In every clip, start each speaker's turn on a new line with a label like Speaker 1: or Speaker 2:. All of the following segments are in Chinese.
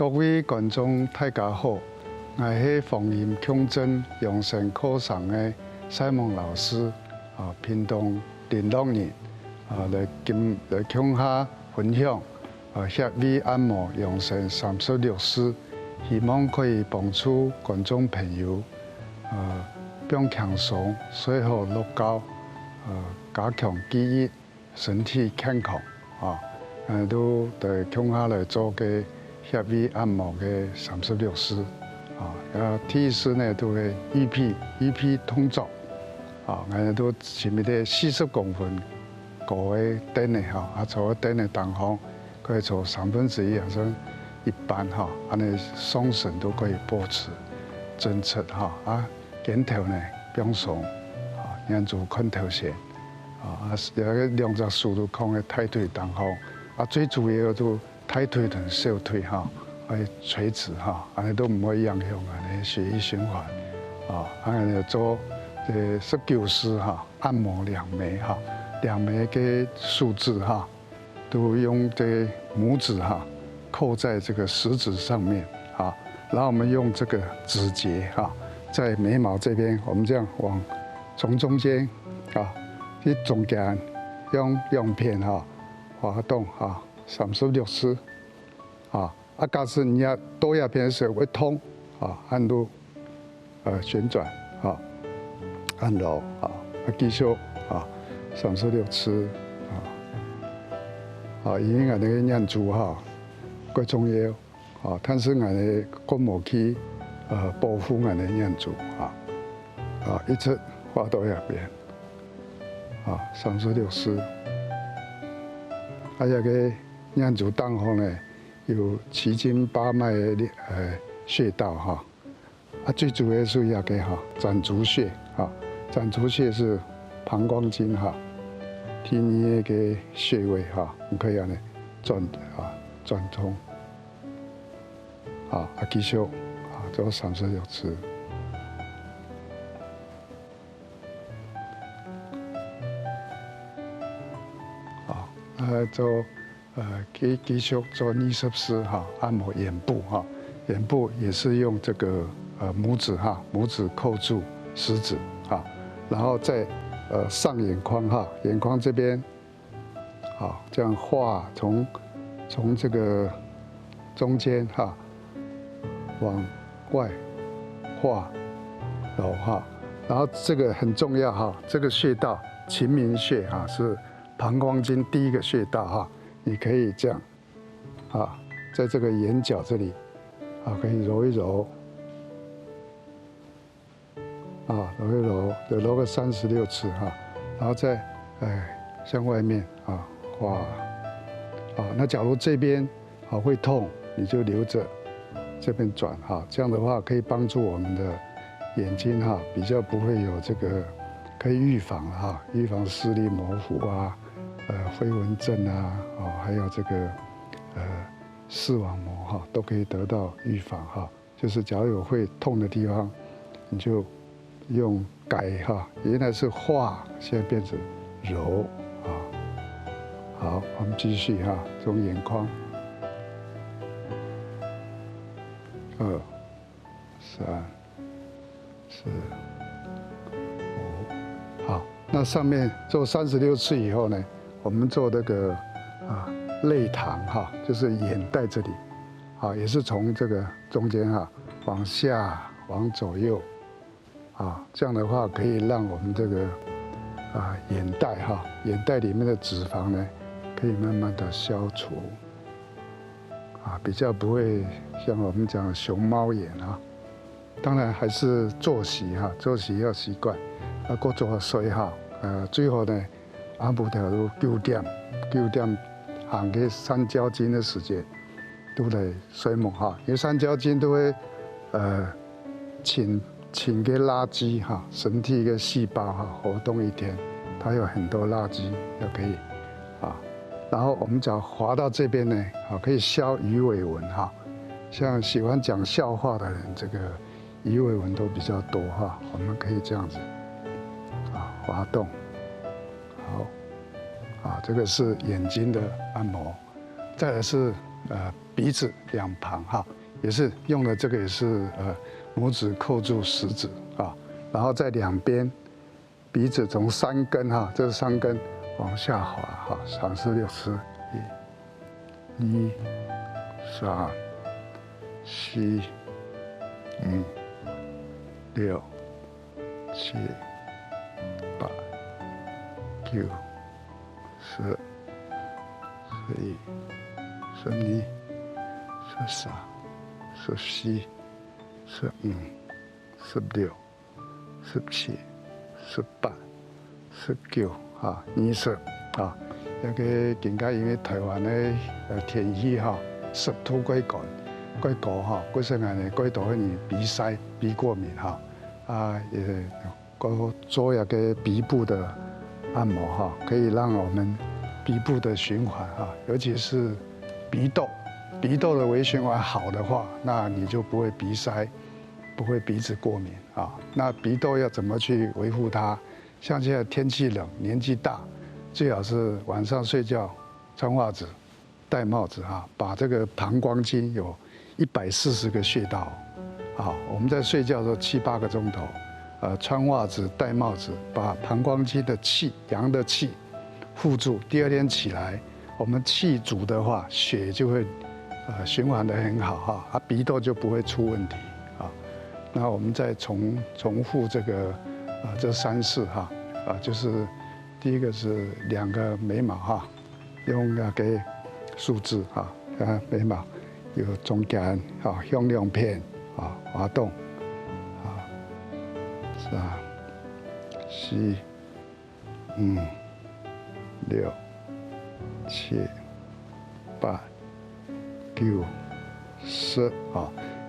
Speaker 1: 各位观众大家好，我是放音腔真养生课上的西蒙老师，屏东06年，来腔下分享，穴位按摩养生36式，希望可以帮助观众朋友，变轻松，睡好落觉，加强记忆，身体健康，都在腔下来做个。穴位按摩嘅36式，第一式呢都係EP通作，我都前面啲40公分高嘅燈嚟坐喺燈嘅當方，可以坐1/3，或者一半安尼雙身都可以保持正直肩頭呢放鬆，讓做看頭線，兩隻手都放喺大腿當方，最主要都。大腿同小腿可以垂直安尼都唔會影響我哋血液循環，安尼做19式按摩兩眉兩眉嘅數字都用這拇指扣在這個食指上面然後我們用這個指節在眉毛這邊，我們這樣從中間去中間用片滑動36式假使你要多一片的時候會痛按住旋轉按揉繼續36式因為我哋念珠最重要但是我哋個冇去保護我哋念珠一直滑到一邊36式一個念珠當方呢有7經8脈的穴道最主要是一個掌足穴掌足穴是膀胱經第二個穴位你可以安尼轉通繼續做36次。做繼續做20式按摩眼部眼部也是用這個拇指扣住食指然後再上眼眶眼眶這邊這樣畫從這個中間往外畫揉然後這個很重要這個穴道晴明穴是膀胱經第一個穴道你可以這樣在這個眼角這裡可以揉一揉揉一揉，就揉個36次然後再向外面畫那假如這邊會痛，你就留着這邊轉這樣的話可以幫助我們的眼睛比較不會有這個可以預防視力模糊飛蚊症還有這個視網膜都可以得到預防就是假如有會痛的地方，你就用改原來是畫，現在變成揉好，我們繼續從眼眶2、3、4、5好，那上面做36次以後呢，我們做那個淚堂就是眼袋這裡也是從這個中間往下往左右這樣的話可以讓我們這個眼袋裡面的脂肪呢可以慢慢的消除比較不會像我們講熊貓眼當然還是作息要習慣過做睡最後呢阿布條都9點行嘅三焦經的時間都嚟睡夢因為三焦經都會清個垃圾身體嘅細胞活動一天，它有很多垃圾就可以然後我們只要滑到這邊呢可以消魚尾紋像喜歡講笑話的人，這個魚尾紋都比較多我們可以這樣子滑動好這個是眼睛的按摩，再來是鼻子两旁哈，也是用的这个也是拇指扣住食指啊，然后在两边鼻子从3根哈，这是3根往下滑哈，3、4、6、7、1、2、3、4、5、6、7、8、9、10、11、12、13、14、15、16、17、18、19哈，20啊。那个更加因为台湾的天气哈，湿度过高哈，过些人呢过多迄年鼻塞、鼻过敏哈，也做那个鼻部的按摩哈，可以让我们鼻部的循环哈，尤其是鼻窦的微循环好的话，那你就不会鼻塞，不会鼻子过敏啊。那鼻窦要怎么去维护它？像现在天气冷，年纪大。最好是晚上睡觉穿袜子、戴帽子哈，把这个膀胱经有140个穴道，好，我们在睡觉的时候7、8个钟头，穿袜子、戴帽子，把膀胱经的气、阳的气护住。第2天起来，我们气足的话，血就会循环得很好哈，鼻窦就不会出问题啊。那我们再重复这个这3式哈就是。第一个是2个眉毛哈，用那个数字哈，眉毛有中间向两片滑动3、4、5、6、7、8、9、10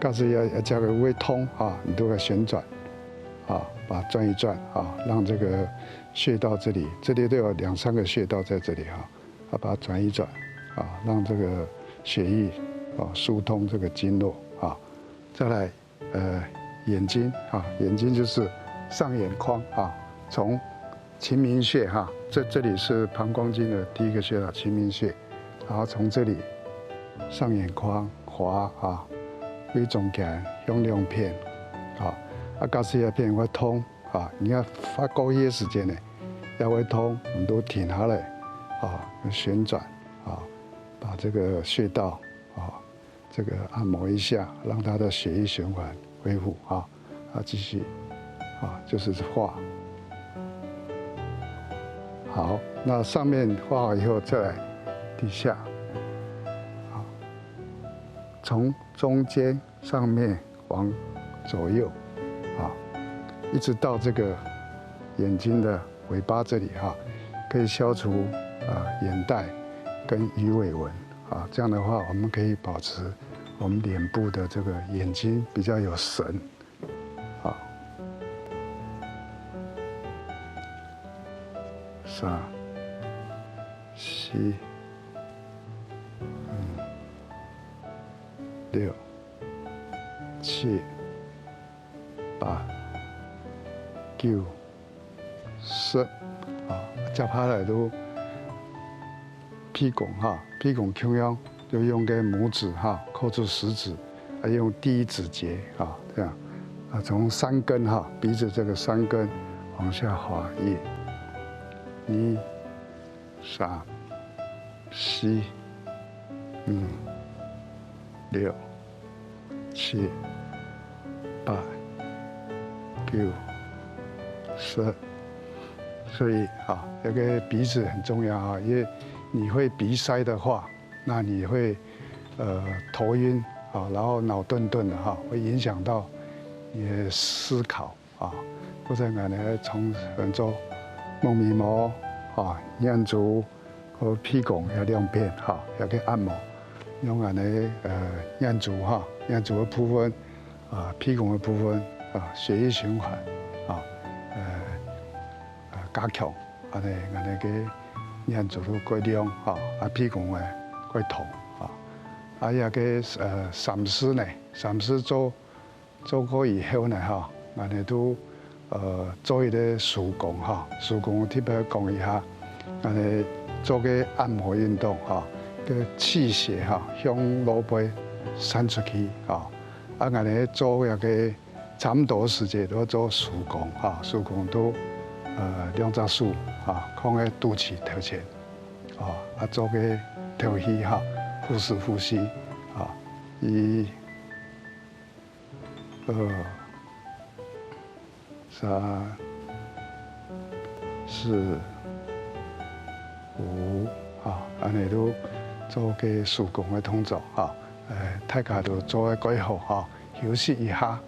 Speaker 1: 告诉要加个微通你都要旋转把它转一转让这个穴道这里都有2、3个穴道在这里把它转一转让这个血液疏通这个经络再来眼睛眼睛就是上眼眶从睛明穴这里是膀胱经的第1个穴道睛明穴，然后从这里上眼眶滑微中间向两片告诉一片会通你要花够些时间呢，要会通，我们都停下来旋转把这个穴道这个按摩一下，让它的血液循环恢复继续就是画好，那上面画好以后再来底下从中间上面往左右一直到这个眼睛的尾巴这里可以消除眼袋跟鱼尾纹这样的话我们可以保持我们脸部的这个眼睛比较有神3、4、5、6、7、8、9、10接下来都屁股屁股中央就用个拇指扣住食指，用第1指节这样从3根鼻子这个3根往下滑1、2、3、4、5、6、7、8、9、10。所以这个鼻子很重要因为你会鼻塞的话，那你会头晕然后脑顿顿的会影响到你的思考或者呢从做摸眉毛眼珠和屁股要两片要去按摩，用安尼眼珠眼珠的部分屁股的部分血液循环加强安尼个眼珠都过亮屁股诶过痛也个三思呢，三思做过以后呢安尼都做一个手工手工特别讲一下，安尼做个按摩运动个气血哈，向脑背散出去啊，安尼做那个差不多时间都做手工哈，手工都214啊，放喺肚脐头前啊，做个调息哈，呼吸啊，1、2、3、4、5啊，安尼都做个手工的动作啊，大家都做得几好哈，休息一下。